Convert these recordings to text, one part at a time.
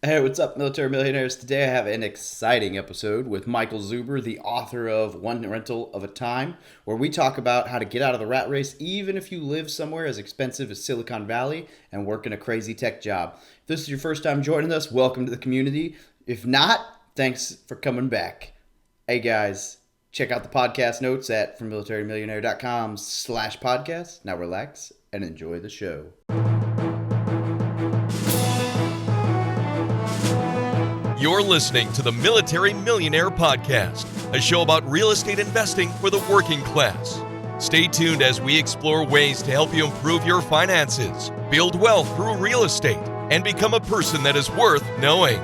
Hey, what's up, military millionaires? Today I have an exciting episode with Michael Zuber, the author of One Rental of a Time, where we talk about how to get out of the rat race even if you live somewhere as expensive as Silicon Valley and work in a crazy tech job. If this is your first time joining us, welcome to the community. If not, thanks for coming back. Hey guys, check out the podcast notes at FromMilitaryMillionaire.com/podcast. Now relax and enjoy the show. You're listening to the Military Millionaire Podcast, a show about real estate investing for the working class. Stay tuned as we explore ways to help you improve your finances, build wealth through real estate, and become a person that is worth knowing.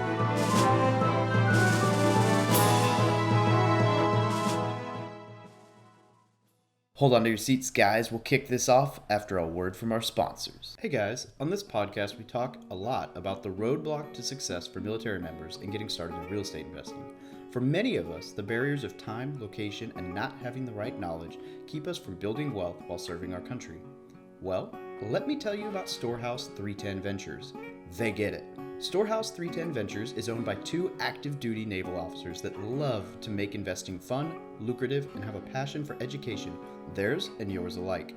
Hold on to your seats, guys. We'll kick this off after a word from our sponsors. Hey, guys. On this podcast, we talk a lot about the roadblock to success for military members in getting started in real estate investing. For many of us, the barriers of time, location, and not having the right knowledge keep us from building wealth while serving our country. Well, let me tell you about Storehouse 310 Ventures. They get it. Storehouse 310 Ventures is owned by two active duty naval officers that love to make investing fun, lucrative, and have a passion for education, theirs and yours alike.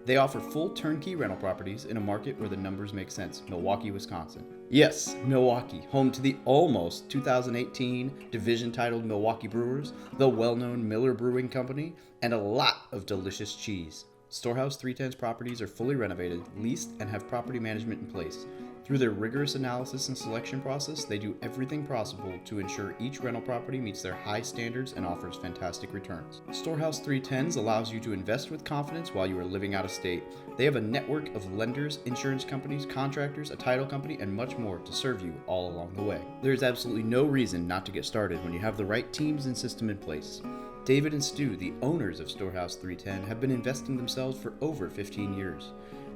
They offer full turnkey rental properties in a market where the numbers make sense, Milwaukee, Wisconsin. Yes, Milwaukee, home to the almost 2018 division titled Milwaukee Brewers, the well-known Miller Brewing Company, and a lot of delicious cheese. Storehouse 310's properties are fully renovated, leased, and have property management in place. Through their rigorous analysis and selection process, they do everything possible to ensure each rental property meets their high standards and offers fantastic returns. Storehouse 310s allows you to invest with confidence while you are living out of state. They have a network of lenders, insurance companies, contractors, a title company, and much more to serve you all along the way. There is absolutely no reason not to get started when you have the right teams and system in place. David and Stu, the owners of Storehouse 310, have been investing themselves for over 15 years.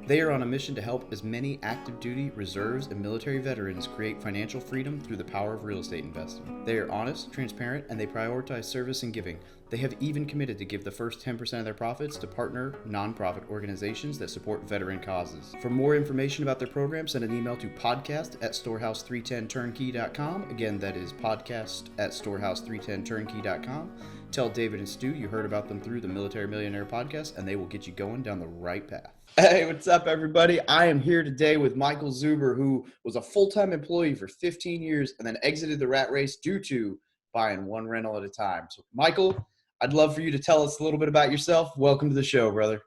They are on a mission to help as many active duty, reserves, and military veterans create financial freedom through the power of real estate investing. They are honest, transparent, and they prioritize service and giving. They have even committed to give the first 10% of their profits to partner nonprofit organizations that support veteran causes. For more information about their program, send an email to podcast@storehouse310turnkey.com. Again, that is podcast@storehouse310turnkey.com. Tell David and Stu you heard about them through the Military Millionaire Podcast, and they will get you going down the right path. Hey, what's up, everybody? I am here today with Michael Zuber, who was a full-time employee for 15 years and then exited the rat race due to buying one rental at a time. So, Michael, I'd love for you to tell us a little bit about yourself. Welcome to the show, brother.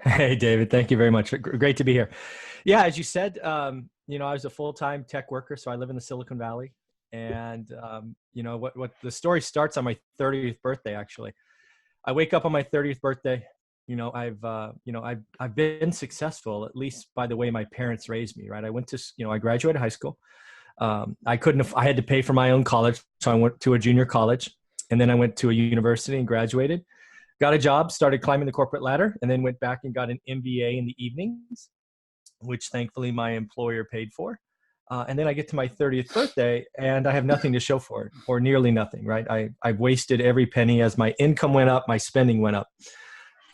Hey, David. Thank you very much. Great to be here. Yeah, as you said, I was a full-time tech worker, so I live in the Silicon Valley. And, what the story starts on my 30th birthday, actually. I wake up on my 30th birthday. I've been successful, at least by the way my parents raised me, right? I went to, I graduated high school. I had to pay for my own college. So I went to a junior college, and then I went to a university and graduated, got a job, started climbing the corporate ladder, and then went back and got an MBA in the evenings, which thankfully my employer paid for. And then I get to my 30th birthday and I have nothing to show for it, or nearly nothing, right? I've wasted every penny. As my income went up, my spending went up.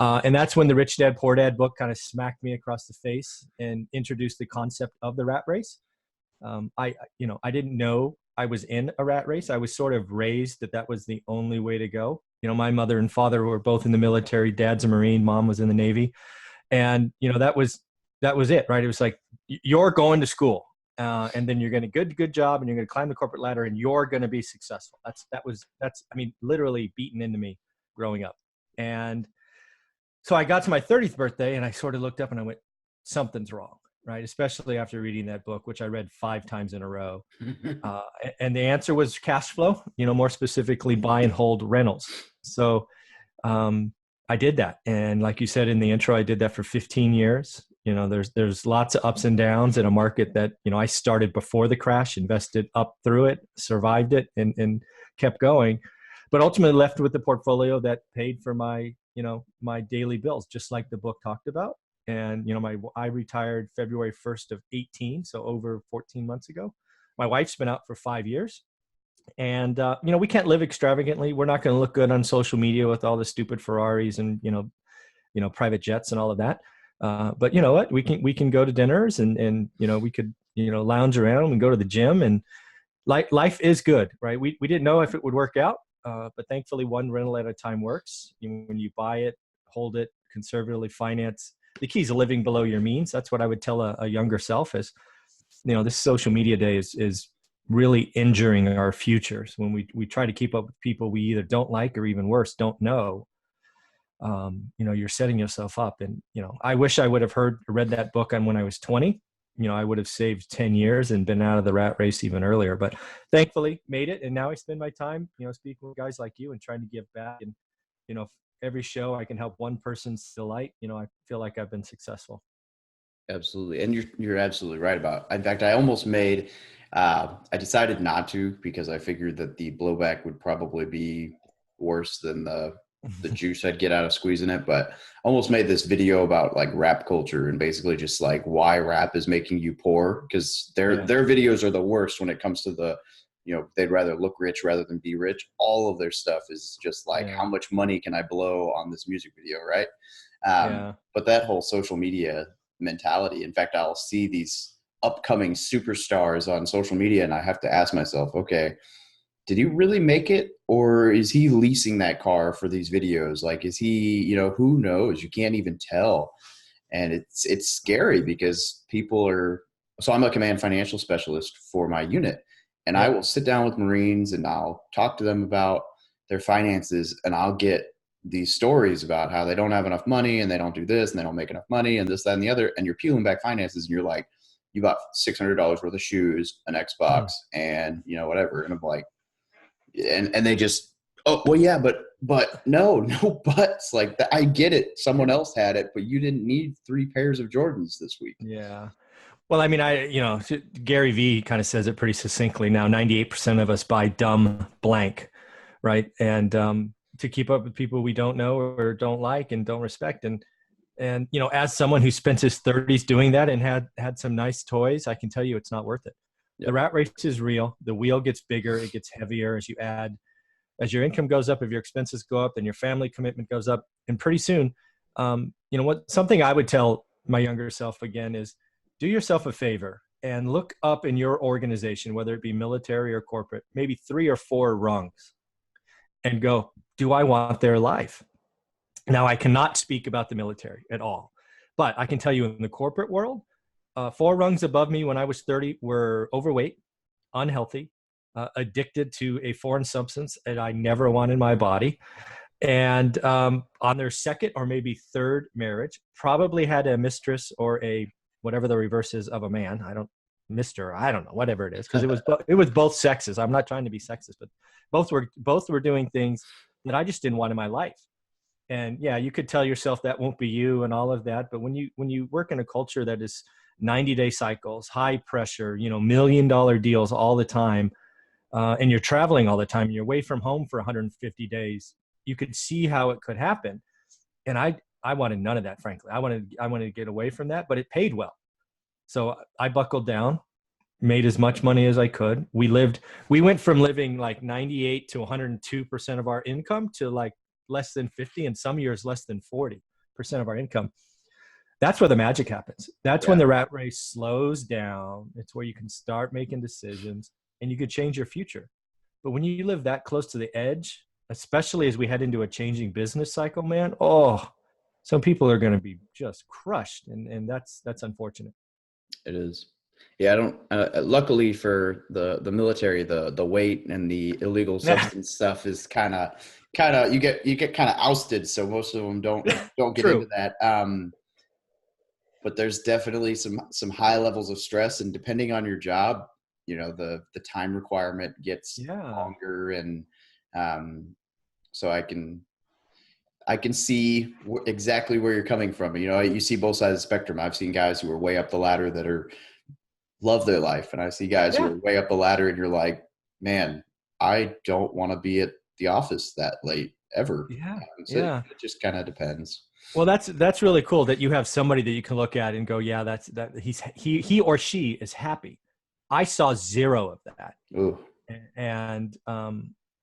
And that's when the Rich Dad Poor Dad book kind of smacked me across the face and introduced the concept of the rat race. I didn't know I was in a rat race. I was sort of raised that was the only way to go. My mother and father were both in the military. Dad's a Marine, mom was in the Navy. And, that was it, right? It was like, you're going to school. And then you're going to good job, and you're going to climb the corporate ladder, and you're going to be successful. That's literally beaten into me growing up. And so I got to my 30th birthday and I sort of looked up and I went, something's wrong, right? Especially after reading that book, which I read 5 times in a row. And the answer was cash flow, more specifically buy and hold rentals. So I did that. And like you said in the intro, I did that for 15 years. There's lots of ups and downs in a market that, I started before the crash, invested up through it, survived it, and kept going, but ultimately left with the portfolio that paid for my daily bills, just like the book talked about. And, I retired February 1st of 18. So over 14 months ago. My wife's been out for 5 years. And, we can't live extravagantly. We're not going to look good on social media with all the stupid Ferraris and, private jets and all of that. But you know what, we can go to dinners and we could lounge around and go to the gym, and life is good, right? We didn't know if it would work out, but thankfully one rental at a time works. When you buy it, hold it, conservatively finance. The key is living below your means. That's what I would tell a younger self is, this social media day is really injuring our futures. When we try to keep up with people we either don't like or even worse, don't know, you're setting yourself up. And, I wish I would have read that book on when I was 20. I would have saved 10 years and been out of the rat race even earlier, but thankfully made it. And now I spend my time, speaking with guys like you and trying to give back. And, if every show I can help one person's delight, I feel like I've been successful. Absolutely. And you're absolutely right about, in fact, I almost made, I decided not to, because I figured that the blowback would probably be worse than the juice I'd get out of squeezing it, but I almost made this video about like rap culture and basically just like why rap is making you poor, because their videos are the worst when it comes to the, they'd rather look rich rather than be rich. All of their stuff is just like, how much money can I blow on this music video, right? But that whole social media mentality, in fact, I'll see these upcoming superstars on social media and I have to ask myself, okay, did he really make it, or is he leasing that car for these videos? Like, is he, who knows? You can't even tell. And it's scary because so I'm a command financial specialist for my unit, and I will sit down with Marines and I'll talk to them about their finances, and I'll get these stories about how they don't have enough money and they don't do this and they don't make enough money and this, that, and the other. And you're peeling back finances and you're like, you bought $600 worth of shoes, an Xbox, and whatever. And I'm like, and they just, oh, well, yeah, but no buts. Like, I get it. Someone else had it, but you didn't need 3 pairs of Jordans this week. Yeah. Well, I mean, Gary Vee kind of says it pretty succinctly now, 98% of us buy dumb blank, right? And to keep up with people we don't know or don't like and don't respect. And as someone who spent his 30s doing that and had some nice toys, I can tell you it's not worth it. Yep. The rat race is real. The wheel gets bigger. It gets heavier as you add. As your income goes up, if your expenses go up, then your family commitment goes up. And pretty soon, something I would tell my younger self again is do yourself a favor and look up in your organization, whether it be military or corporate, maybe 3 or 4 rungs, and go, do I want their life? Now, I cannot speak about the military at all, but I can tell you in the corporate world, 4 rungs above me when I was 30 were overweight, unhealthy, addicted to a foreign substance that I never want in my body. And on their second or maybe third marriage, probably had a mistress or a whatever the reverse is of a man. I don't know, whatever it is, because it was both sexes. I'm not trying to be sexist, but both were doing things that I just didn't want in my life. And yeah, you could tell yourself that won't be you and all of that, but when you work in a culture that is 90-day cycles, high pressure, $1 million deals all the time, and you're traveling all the time, and you're away from home for 150 days, you could see how it could happen. And I wanted none of that, frankly. I wanted to get away from that, but it paid well. So I buckled down, made as much money as I could. We went from living like 98 to 102% of our income to like less than 50, and some years less than 40% of our income. That's where the magic happens. That's when the rat race slows down. It's where you can start making decisions and you could change your future. But when you live that close to the edge, especially as we head into a changing business cycle, man, some people are going to be just crushed. And that's unfortunate. It is. Yeah, I don't. Luckily for the military, the weight and the illegal substance stuff is kind of you get kind of ousted. So most of them don't get into that. But there's definitely some high levels of stress, and depending on your job, the time requirement gets longer, and so I can see exactly where you're coming from. You see both sides of the spectrum. I've seen guys who are way up the ladder that love their life, and I see guys who are way up the ladder, and you're like, man, I don't want to be at the office that late ever. So it just kind of depends. Well, that's really cool that you have somebody that you can look at and go, yeah, he or she is happy. I saw 0 of that. Ooh. And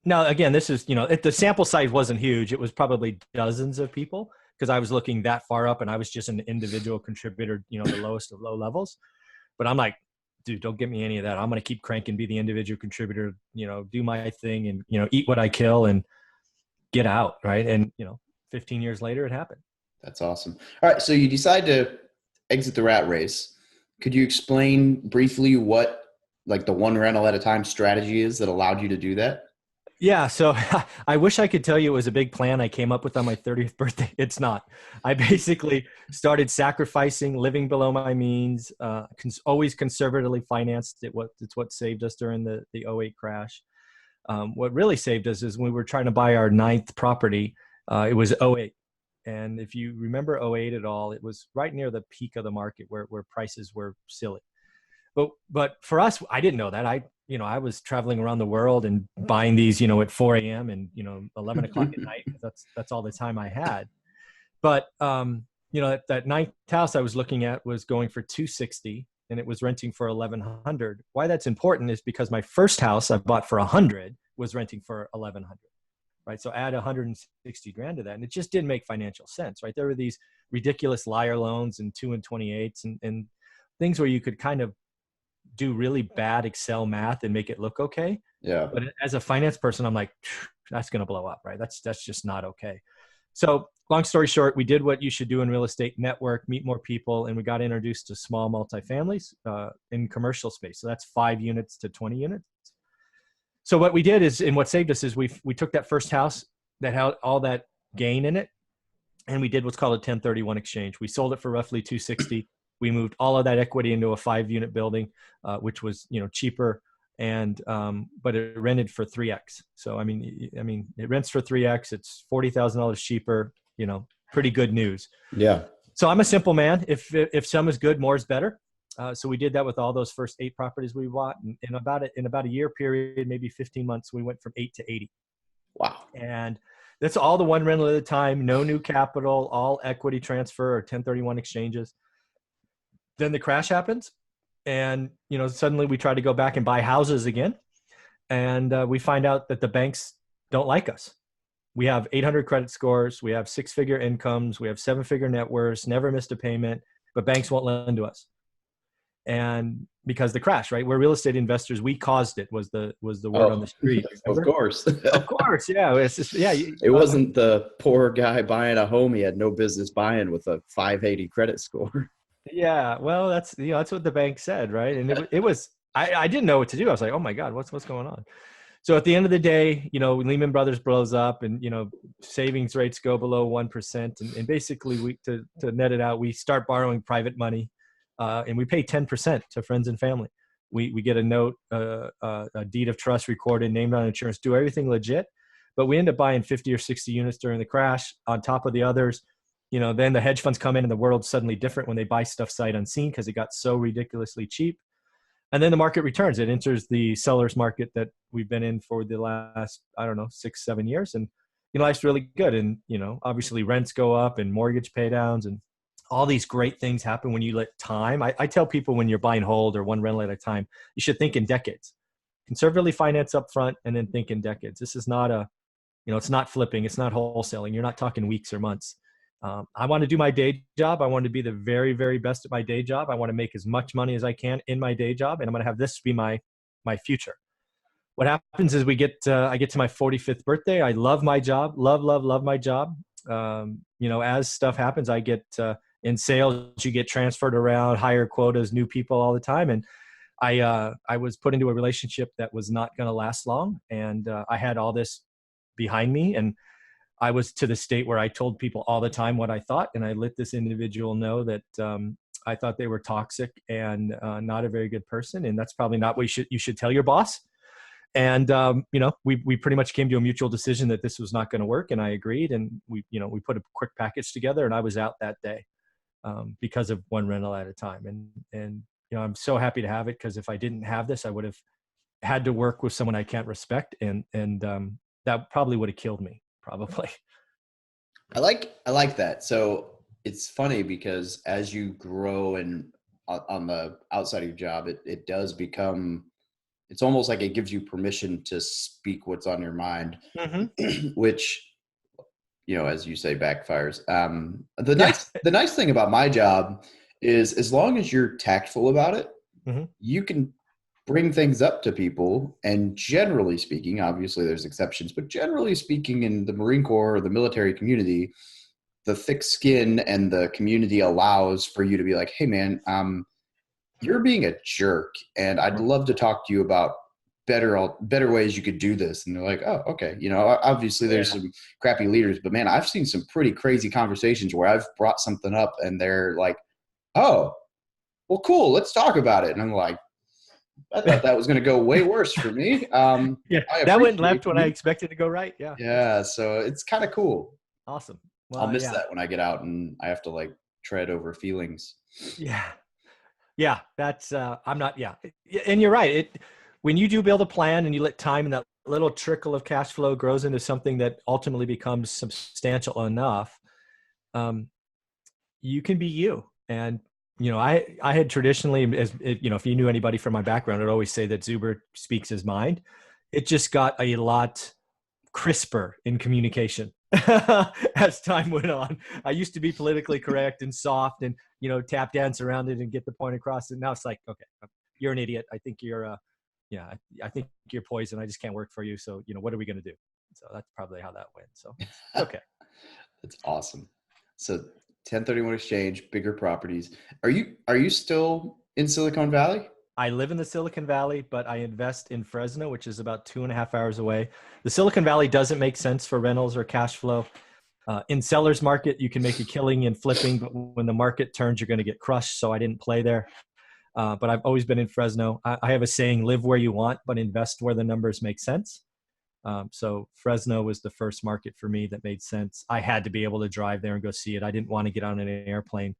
now again, this is, the sample size wasn't huge. It was probably dozens of people because I was looking that far up and I was just an individual contributor, the lowest of low levels. But I'm like, dude, don't give me any of that. I'm going to keep cranking, be the individual contributor, do my thing and, eat what I kill and get out. Right. And, 15 years later, it happened. That's awesome. All right. So you decide to exit the rat race. Could you explain briefly what like the one rental at a time strategy is that allowed you to do that? Yeah. So I wish I could tell you it was a big plan I came up with on my 30th birthday. It's not. I basically started sacrificing, living below my means, always conservatively financed. It's what saved us during the '08 crash. What really saved us is when we were trying to buy our ninth property, it was '08. And if you remember '08 at all, it was right near the peak of the market where prices were silly. But for us, I didn't know that. I was traveling around the world and buying these, at 4 a.m. and, 11 o'clock at night. That's all the time I had. But, that ninth house I was looking at was going for $260 and it was renting for $1,100. Why that's important is because my first house I bought for $100 was renting for $1,100. Right. So add $160,000 to that. And it just didn't make financial sense. Right. There were these ridiculous liar loans and 2 and 28s and things where you could kind of do really bad Excel math and make it look okay. Yeah. But as a finance person, I'm like, that's going to blow up, right? That's just not okay. So long story short, we did what you should do in real estate: network, meet more people. And we got introduced to small multifamilies in commercial space. So that's 5 units to 20 units. So what we did is, and what saved us is we took that first house that had all that gain in it. And we did what's called a 1031 exchange. We sold it for roughly $260. We moved all of that equity into a 5-unit building, which was, cheaper, and but it rented for 3x. So I mean, it rents for 3x. It's $40,000 cheaper. Pretty good news. Yeah. So I'm a simple man. If some is good, more is better. So we did that with all those first 8 properties we bought, and in about a year period, maybe 15 months, we went from 8 to 80. Wow. And that's all the one rental at a time, no new capital, all equity transfer or 1031 exchanges. Then the crash happens, and suddenly we try to go back and buy houses again, and we find out that the banks don't like us. We have 800 credit scores, we have 6-figure incomes, we have 7-figure net worths, never missed a payment, but banks won't lend to us. And because the crash, right? We're real estate investors. We caused it was the word on the street. Of course. Of course. Yeah. It's just, yeah. It wasn't the poor guy buying a home he had no business buying with a 580 credit score. Yeah, well, that's what the bank said, right? And it was I didn't know what to do. I was like, oh my God, what's going on? So at the end of the day, Lehman Brothers blows up, and savings rates go below 1%, and basically to net it out, we start borrowing private money, and we pay 10% to friends and family. We get a note, a deed of trust recorded, named on insurance, do everything legit, but we end up buying 50 or 60 units during the crash on top of the others. Then the hedge funds come in and the world's suddenly different when they buy stuff sight unseen because it got so ridiculously cheap. And then the market returns. It enters the seller's market that we've been in for the last, 6-7 years. And, life's really good. And, obviously rents go up and mortgage pay downs and all these great things happen when you let time. I tell people when you're buying hold or one rental at a time, you should think in decades. Conservatively finance up front and then think in decades. This is not it's not flipping. It's not wholesaling. You're not talking weeks or months. I want to do my day job. I want to be the very, very best at my day job. I want to make as much money as I can in my day job, and I'm going to have this be my future. What happens is I get to my 45th birthday. I love my job, love my job. As stuff happens, I get in sales, you get transferred around, higher quotas, new people all the time, and I was put into a relationship that was not going to last long, and I had all this behind me, and I was to the state where I told people all the time what I thought, and I let this individual know that I thought they were toxic and not a very good person, and that's probably not what you should tell your boss. And we pretty much came to a mutual decision that this was not going to work, and I agreed, and we put a quick package together, and I was out that day because of one rental at a time, and I'm so happy to have it, because if I didn't have this, I would have had to work with someone I can't respect, and that probably would have killed me. Probably. I like that. So it's funny because as you grow and on the outside of your job, it does become, it's almost like it gives you permission to speak what's on your mind, which, as you say, backfires. The nice thing about my job is as long as you're tactful about it, Mhm. you can bring things up to people. And generally speaking, obviously there's exceptions, but generally speaking, in the Marine Corps or the military community, the thick skin and the community allows for you to be like, hey man, you're being a jerk, and I'd Right. love to talk to you about better ways you could do this. And they're like, oh, okay. Obviously there's Yeah. some crappy leaders, but man, I've seen some pretty crazy conversations where I've brought something up and they're like, oh, well, cool, let's talk about it. And I'm like, I thought that was going to go way worse for me. Yeah. I That went appreciate left when I you. expected to go right. Yeah. Yeah, so it's kind of cool. Awesome. I'll Well, miss yeah. that when I get out and I have to like tread over feelings. Yeah. Yeah. That's, I'm not, yeah. And you're right. When you do build a plan and you let time and that little trickle of cash flow grows into something that ultimately becomes substantial enough, you can be you. And, I had traditionally, if you knew anybody from my background, I'd always say that Zuber speaks his mind. It just got a lot crisper in communication as time went on. I used to be politically correct and soft and, tap dance around it and get the point across. And now it's like, okay, you're an idiot. I think you're, I think you're poison. I just can't work for you. So, what are we going to do? So that's probably how that went. So it's okay. That's awesome. So 1031 exchange, bigger properties. Are you still in Silicon Valley? I live in the Silicon Valley, but I invest in Fresno, which is about 2.5 hours away. The Silicon Valley doesn't make sense for rentals or cash flow. In seller's market, you can make a killing in flipping, but when the market turns, you're going to get crushed. So I didn't play there. But I've always been in Fresno. I have a saying, live where you want, but invest where the numbers make sense. So Fresno was the first market for me that made sense. I had to be able to drive there and go see it. I didn't want to get on an airplane.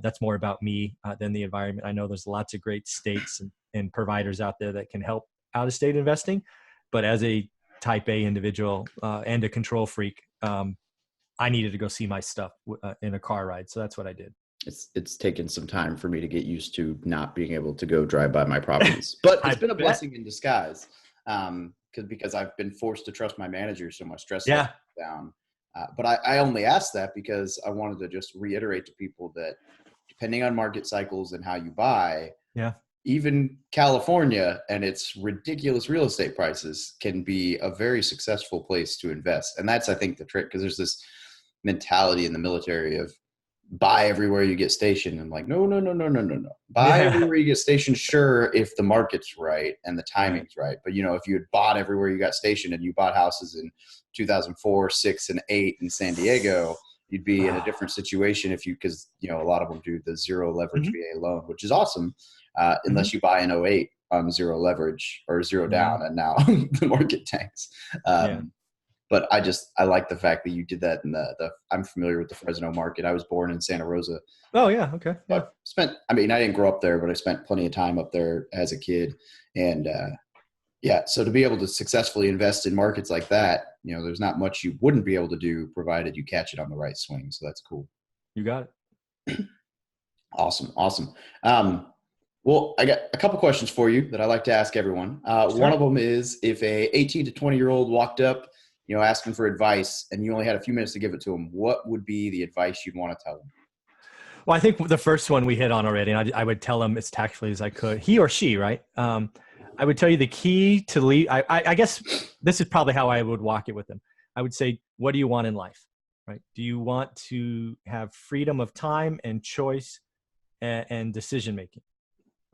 That's more about me than the environment. I know there's lots of great states and providers out there that can help out-of-state investing, but as a type A individual and a control freak, I needed to go see my stuff in a car ride. So that's what I did. It's taken some time for me to get used to not being able to go drive by my properties, but it's been a blessing in disguise. Because I've been forced to trust my manager, so my stress level is down. But I only asked that because I wanted to just reiterate to people that depending on market cycles and how you buy, Yeah. even California and its ridiculous real estate prices can be a very successful place to invest. And that's, I think, the trick, because there's this mentality in the military of buy everywhere you get stationed. And like, no. Buy everywhere you get stationed. Sure, if the market's right and the timing's right. But if you had bought everywhere you got stationed and you bought houses in 2004, 6, and 8 in San Diego, you'd be in a different situation because a lot of them do the zero leverage VA loan, which is awesome. Unless you buy in 08 on zero leverage or zero down, and now the market tanks. But I like the fact that you did that. And I'm familiar with the Fresno market. I was born in Santa Rosa. Oh yeah. Okay. Yeah. I didn't grow up there, but I spent plenty of time up there as a kid. And so to be able to successfully invest in markets like that, there's not much you wouldn't be able to do provided you catch it on the right swing. So that's cool. You got it. Awesome. Well, I got a couple questions for you that I like to ask everyone. Sure. One of them is, if a 18 to 20-year-old walked up, asking for advice, and you only had a few minutes to give it to them, what would be the advice you'd want to tell them? Well, I think the first one we hit on already, and I would tell them as tactfully as I could, he or she, right? I would tell you the key to lead. I guess this is probably how I would walk it with them. I would say, what do you want in life, right? Do you want to have freedom of time and choice and decision-making,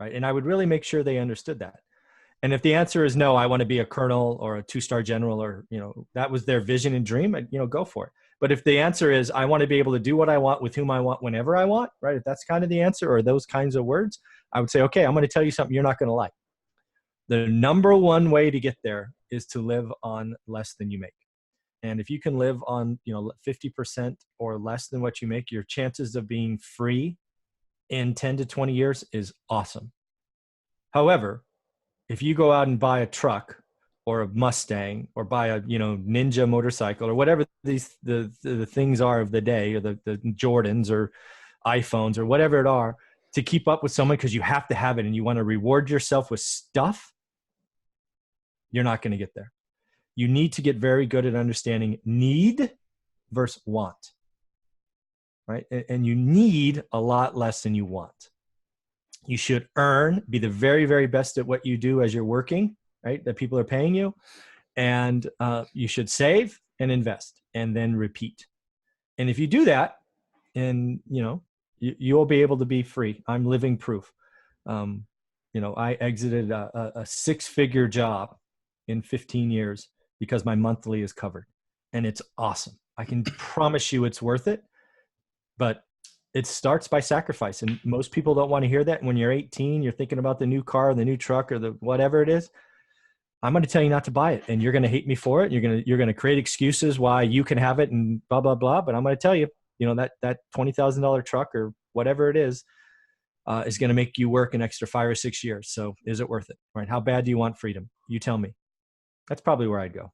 right? And I would really make sure they understood that. And if the answer is no, I want to be a colonel or a 2-star general, or, that was their vision and dream, go for it. But if the answer is, I want to be able to do what I want with whom I want, whenever I want, right? If that's kind of the answer, or those kinds of words, I would say, okay, I'm going to tell you something you're not going to like. The number one way to get there is to live on less than you make. And if you can live on, 50% or less than what you make, your chances of being free in 10 to 20 years is awesome. However, if you go out and buy a truck or a Mustang, or buy a Ninja motorcycle, or whatever the things are of the day, or the Jordans or iPhones or whatever it are, to keep up with someone because you have to have it and you want to reward yourself with stuff, you're not going to get there. You need to get very good at understanding need versus want, right? And you need a lot less than you want. You should earn, be the very, very best at what you do as you're working, right? That people are paying you. And you should save and invest and then repeat. And if you do that, and you'll be able to be free. I'm living proof. I exited a six-figure job in 15 years because my monthly is covered, and it's awesome. I can promise you it's worth it, but it starts by sacrifice. And most people don't want to hear that. When you're 18, you're thinking about the new car, the new truck, or the whatever it is. I'm going to tell you not to buy it, and you're going to hate me for it. You're going to create excuses why you can have it and blah, blah, blah. But I'm going to tell you, that $20,000 truck or whatever it is going to make you work an extra 5 or 6 years. So is it worth it? Right? How bad do you want freedom? You tell me. That's probably where I'd go.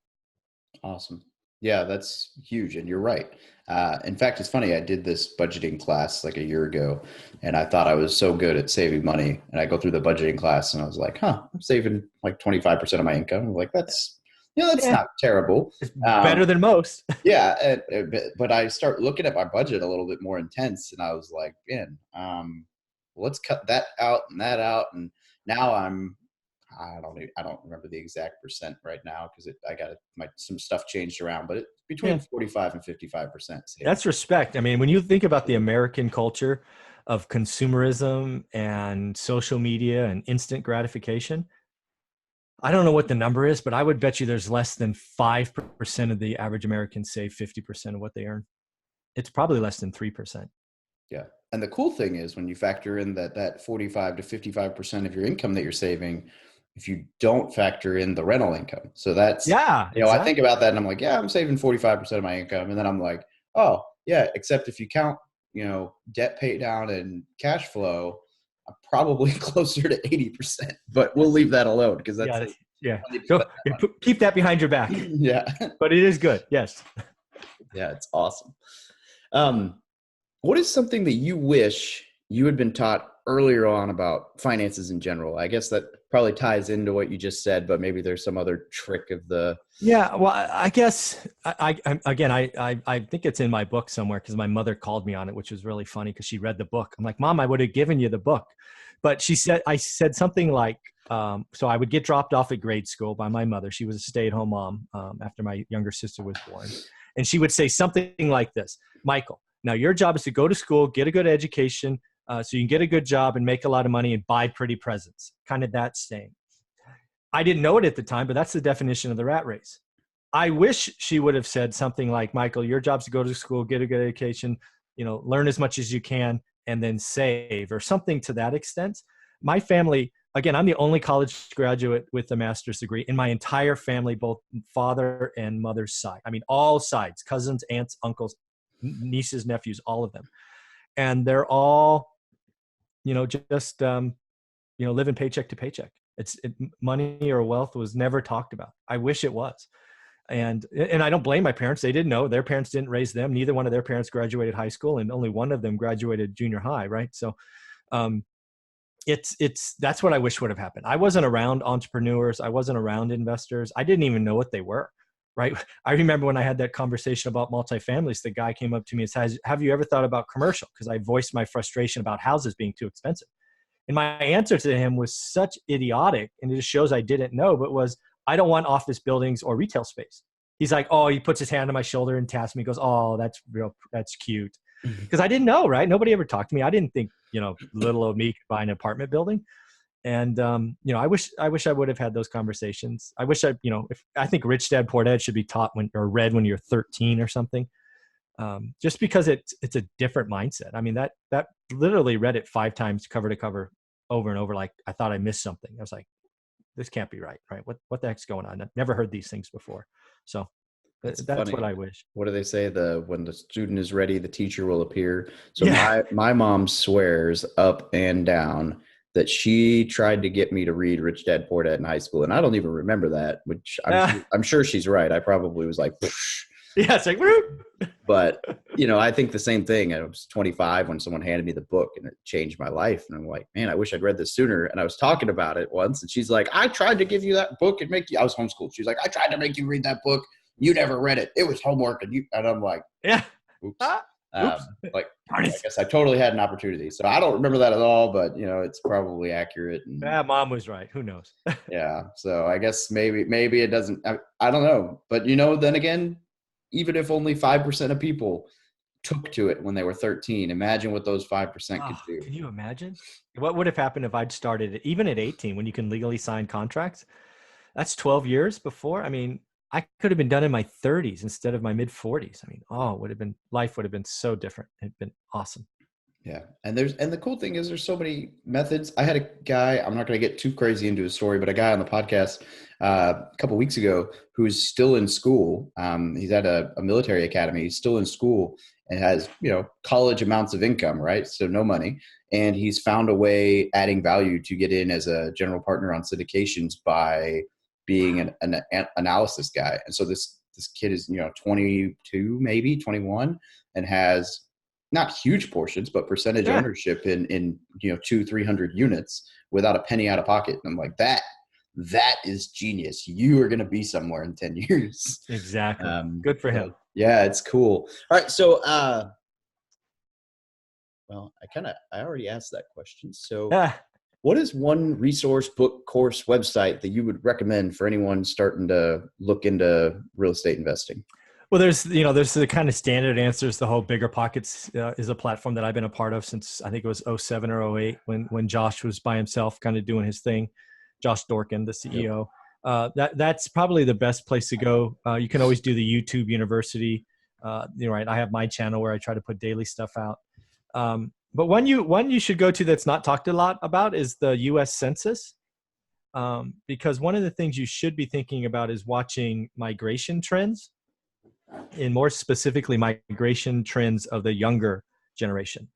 Awesome. Yeah, that's huge. And you're right. In fact, it's funny. I did this budgeting class like a year ago, and I thought I was so good at saving money. And I go through the budgeting class and I was like, I'm saving like 25% of my income. I'm like, that's not terrible. It's better than most. Yeah. But I start looking at my budget a little bit more intense, and I was like, man, let's cut that out and that out. And now I don't remember the exact percent right now because I got some stuff changed around, but it's between 45 and 55%. That's respect. I mean, when you think about the American culture of consumerism and social media and instant gratification, I don't know what the number is, but I would bet you there's less than 5% of the average Americans save 50% of what they earn. It's probably less than 3%. Yeah. And the cool thing is when you factor in that 45 to 55% of your income that you're saving, if you don't factor in the rental income. So that's, exactly. I think about that and I'm like, yeah, I'm saving 45% of my income. And then I'm like, oh yeah, except if you count, debt pay down and cash flow, I'm probably closer to 80%, but we'll leave that alone because that's, keep that behind your back. Yeah. But it is good. Yes. Yeah. It's awesome. What is something that you wish you had been taught earlier on about finances in general? I guess that probably ties into what you just said, but maybe there's some other trick of the. Yeah. Well, I guess I think it's in my book somewhere because my mother called me on it, which was really funny because she read the book. I'm like, Mom, I would have given you the book. But I said something like, so I would get dropped off at grade school by my mother. She was a stay-at-home mom after my younger sister was born. And she would say something like this, Michael, now your job is to go to school, get a good education, so you can get a good job and make a lot of money and buy pretty presents. Kind of that saying. I didn't know it at the time, but that's the definition of the rat race. I wish she would have said something like, Michael, your job is to go to school, get a good education, learn as much as you can, and then save, or something to that extent. My family, again, I'm the only college graduate with a master's degree in my entire family, both father and mother's side. I mean, all sides, cousins, aunts, uncles, nieces, nephews, all of them. And they're all, just, living paycheck to paycheck. Money or wealth was never talked about. I wish it was. And I don't blame my parents. They didn't know. Their parents didn't raise them. Neither one of their parents graduated high school, and only one of them graduated junior high, right? So that's what I wish would have happened. I wasn't around entrepreneurs. I wasn't around investors. I didn't even know what they were, right? I remember when I had that conversation about multifamilies, the guy came up to me and said, have you ever thought about commercial? Because I voiced my frustration about houses being too expensive. And my answer to him was such idiotic, and it just shows I didn't know, but was, I don't want office buildings or retail space. He's like, oh, he puts his hand on my shoulder and taps me. He goes, oh, that's cute. Because I didn't know, right? Nobody ever talked to me. I didn't think, little old me could buy an apartment building. And, I wish I would have had those conversations. I wish I think Rich Dad Poor Dad should be taught or read when you're 13 or something. Just because it's a different mindset. I mean, that literally read it 5 times cover to cover over and over. Like I thought I missed something. I was like, this can't be right? What the heck's going on? I've never heard these things before. So that's what I wish. What do they say? When the student is ready, the teacher will appear. So my mom swears up and down that she tried to get me to read Rich Dad Poor Dad in high school. And I don't even remember that, which I'm sure she's right. I probably was like, poosh. Yeah, it's like, whoop. But, I think the same thing. I was 25 when someone handed me the book, and it changed my life. And I'm like, man, I wish I'd read this sooner. And I was talking about it once, and she's like, I tried to give you that book and I was homeschooled. She's like, I tried to make you read that book. You never read it. It was homework. And I'm like, yeah. Oops. Oops. Like, Darn I it. guess I totally had an opportunity. So I don't remember that at all, but it's probably accurate. And Mom was right. Who knows? yeah, so I guess maybe it doesn't. I don't know, but then again, even if only 5% of people took to it when they were 13, imagine what those 5% could Oh, do. can you imagine? What would have happened if I'd started even at 18 when you can legally sign contracts? That's 12 years before. I mean, I could have been done in my 30s instead of my mid 40s. I mean, life would have been so different. It'd been awesome. Yeah. And the cool thing is there's so many methods. I had a guy, I'm not going to get too crazy into his story, but a guy on the podcast a couple of weeks ago who's still in school. He's at a military academy. He's still in school and has, college amounts of income, right? So no money. And he's found a way adding value to get in as a general partner on syndications by being an analysis guy. And so this kid is, 22, maybe 21, and has not huge portions, but percentage Yeah, ownership in 200-300 units without a penny out of pocket. And I'm like, that is genius. You are going to be somewhere in 10 years. exactly. Good for him. Yeah, it's cool. All right. So, well, I already asked that question. So what is one resource, book, course, website that you would recommend for anyone starting to look into real estate investing? Well, there's the kind of standard answers. The whole BiggerPockets is a platform that I've been a part of since I think it was 07 or 08 when Josh was by himself kind of doing his thing. Josh Dorkin, the CEO. That's probably the best place to go. You can always do the YouTube University. Right. I have my channel where I try to put daily stuff out. But one you should go to that's not talked a lot about is the U.S. Census. Because one of the things you should be thinking about is watching migration trends, and more specifically migration trends of the younger generation,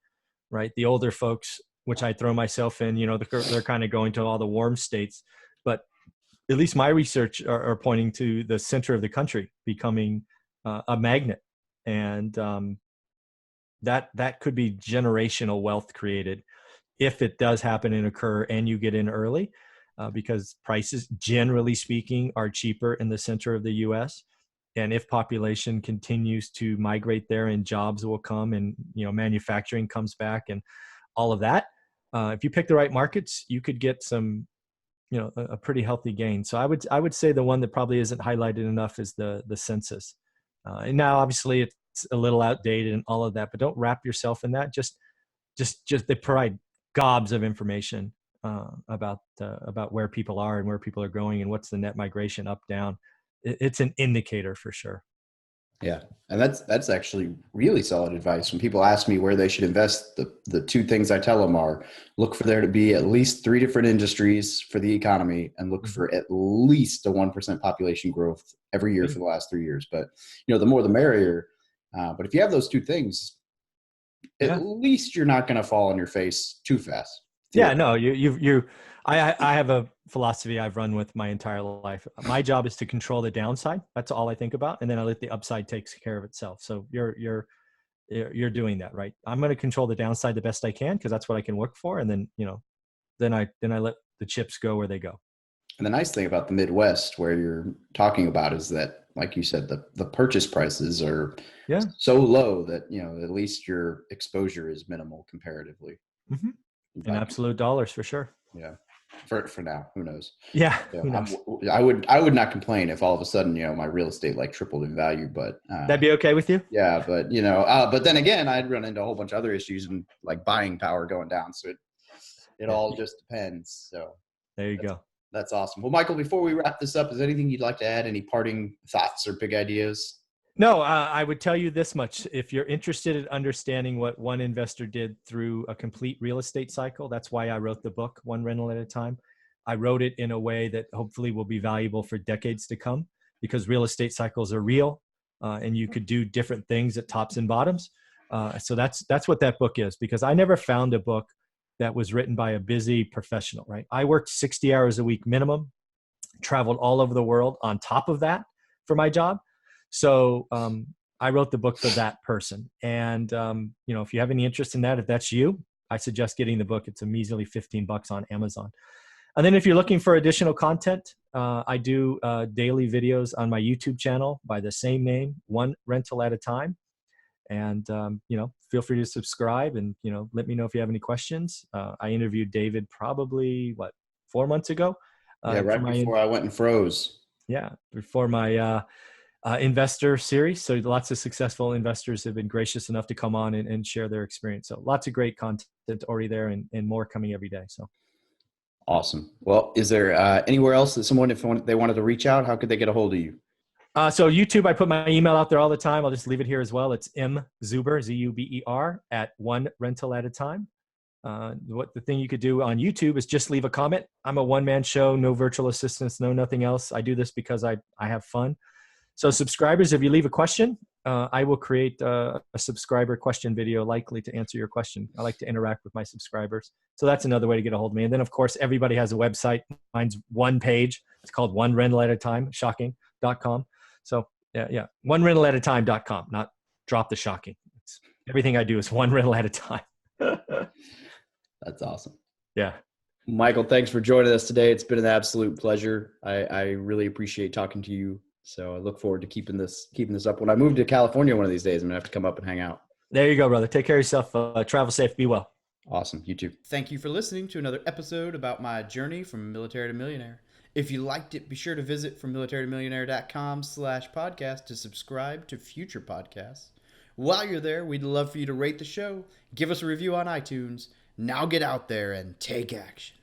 right? The older folks, which I throw myself in, they're kind of going to all the warm states, but at least my research are pointing to the center of the country becoming a magnet. And that could be generational wealth created if it does happen and occur and you get in early, because prices, generally speaking, are cheaper in the center of the U.S. And if population continues to migrate there and jobs will come and, manufacturing comes back and all of that, if you pick the right markets, you could get some, a pretty healthy gain. So I would say the one that probably isn't highlighted enough is the census. And now obviously it's a little outdated and all of that, but don't wrap yourself in that. Just they provide gobs of information about where people are and where people are going and what's the net migration up, down. It's an indicator for sure. Yeah. And that's actually really solid advice. When people ask me where they should invest, the two things I tell them are look for there to be at least 3 different industries for the economy and look for at least a 1% population growth every year for the last 3 years. But, the more the merrier. But if you have those two things, at least you're not going to fall on your face too fast. Yeah, no, I have a philosophy I've run with my entire life. My job is to control the downside. That's all I think about. And then I let the upside take care of itself. So you're doing that, right? I'm going to control the downside the best I can because that's what I can work for. And then, then I let the chips go where they go. And the nice thing about the Midwest where you're talking about is that, like you said, the purchase prices are so low that, at least your exposure is minimal comparatively. Mm-hmm. In absolute dollars for sure. Yeah. For now, who knows? Yeah. Who knows? I would not complain if all of a sudden, my real estate like tripled in value, but that'd be okay with you? Yeah. But, but then again, I'd run into a whole bunch of other issues and like buying power going down. So it all just depends. So there you go. That's awesome. Well, Michael, before we wrap this up, is there anything you'd like to add? Any parting thoughts or big ideas? No, I would tell you this much. If you're interested in understanding what one investor did through a complete real estate cycle, that's why I wrote the book, One Rental at a Time. I wrote it in a way that hopefully will be valuable for decades to come because real estate cycles are real and you could do different things at tops and bottoms. So that's what that book is, because I never found a book that was written by a busy professional, right? I worked 60 hours a week minimum, traveled all over the world on top of that for my job. So I wrote the book for that person. And, if you have any interest in that, if that's you, I suggest getting the book. It's a measly $15 on Amazon. And then if you're looking for additional content, I do daily videos on my YouTube channel by the same name, One Rental at a Time. And, feel free to subscribe and, let me know if you have any questions. I interviewed David probably, 4 months ago? Yeah, right before I went and froze. Yeah, before my investor series. So lots of successful investors have been gracious enough to come on and share their experience. So lots of great content already there and more coming every day. So awesome. Well, is there anywhere else that someone, if they wanted to reach out, how could they get a hold of you? So YouTube, I put my email out there all the time. I'll just leave it here as well. It's mzuber, Zuber, at one rental at a time. The thing you could do on YouTube is just leave a comment. I'm a one-man show, no virtual assistants, no nothing else. I do this because I have fun. So subscribers, if you leave a question, I will create a subscriber question video likely to answer your question. I like to interact with my subscribers. So that's another way to get a hold of me. And then, of course, everybody has a website. Mine's one page. It's called One Rental at a Time, shocking.com. So, yeah, onerental@a-time.com, not drop the shocking. Everything I do is one rental at a time. That's awesome. Yeah. Michael, thanks for joining us today. It's been an absolute pleasure. I really appreciate talking to you. So I look forward to keeping this up. When I move to California one of these days, I'm gonna have to come up and hang out. There you go, brother. Take care of yourself. Travel safe. Be well. Awesome. You too. Thank you for listening to another episode about my journey from military to millionaire. If you liked it, be sure to visit FromMilitaryToMillionaire.com/podcast to subscribe to future podcasts. While you're there, we'd love for you to rate the show, give us a review on iTunes. Now get out there and take action.